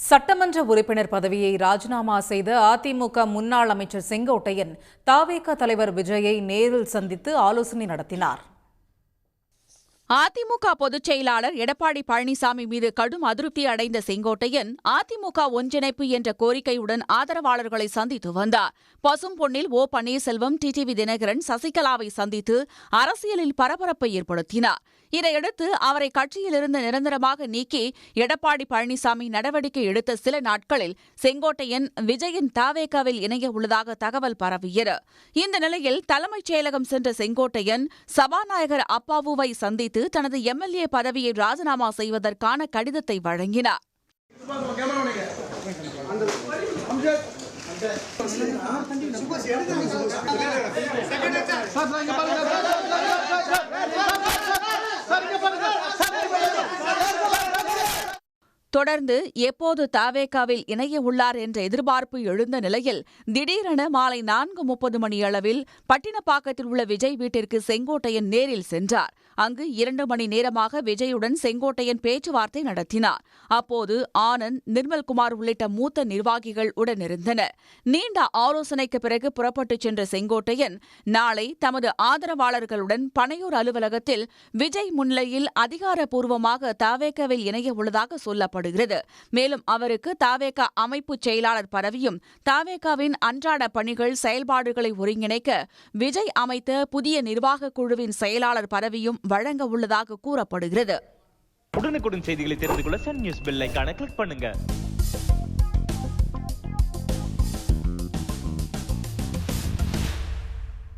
சட்டமன்ற உறுப்பினர் பதவியை ராஜினாமா செய்த அதிமுக முன்னாள் அமைச்சர் செங்கோட்டையன் தவேக தலைவர் விஜயை நேரில் சந்தித்து ஆலோசனை நடத்தினார். அதிமுக பொதுச் செயலாளர் எடப்பாடி பழனிசாமி மீது கடும் அதிருப்தி அடைந்த செங்கோட்டையன் அதிமுக ஒன்றிணைப்பு என்ற கோரிக்கையுடன் ஆதரவாளர்களை சந்தித்து வந்தார். பசும்பொன்னில் ஓ பன்னீர்செல்வம், டிடிவி தினகரன், சசிகலாவை சந்தித்து அரசியலில் பரபரப்பை ஏற்படுத்தினார். இதையடுத்து அவரை கட்சியிலிருந்து நிரந்தரமாக நீக்கி எடப்பாடி பழனிசாமி நடவடிக்கை எடுத்த சில நாட்களில் செங்கோட்டையன் விஜயின் தவேகவில் இணைய உள்ளதாக தகவல் பரவியது. இந்த நிலையில் தலைமைச் செயலகம் சென்ற செங்கோட்டையன் சபாநாயகர் அப்பாவுவை சந்தித்து தனது எம்எல்ஏ பதவியை ராஜினாமா செய்வதற்கான கடிதத்தை வழங்கினார். தொடர்ந்து எப்போது தவேகவில் இணைய உள்ளார் என்ற எதிர்பார்ப்பு எழுந்த நிலையில் திடீரென மாலை 4:30 மணியளவில் பட்டினப்பாக்கத்தில் உள்ள விஜய் வீட்டிற்கு செங்கோட்டையன் நேரில் சென்றார். அங்கு 2 மணி நேரமாக விஜயுடன் செங்கோட்டையன் பேச்சுவார்த்தை நடத்தினார். அப்போது ஆனந்த், நிர்மல்குமார் உள்ளிட்ட மூத்த நிர்வாகிகள் உடனிருந்தனர். நீண்ட ஆலோசனைக்கு பிறகு புறப்பட்டுச் சென்ற செங்கோட்டையன் நாளை தமது ஆதரவாளர்களுடன் பனையூர் அலுவலகத்தில் விஜய் முன்னிலையில் அதிகாரப்பூர்வமாக தவேகவில் இணைய உள்ளதாக சொல்லப்படுகிறது. மேலும் அவருக்கு தவேக அமைப்புச் செயலாளர் பதவியும் தவேகவின் அன்றாட பணிகள் செயல்பாடுகளை ஒருங்கிணைக்க விஜய் அமைத்த புதிய நிர்வாகக் குழுவின் செயலாளர் பதவியும் வழங்க உள்ளதாக கூறப்படுகிறது. உடனுக்குடன் செய்திகளை தெரிந்து கொள்ள சன் நியூஸ் பெல் ஐகானை கிளிக் பண்ணுங்க.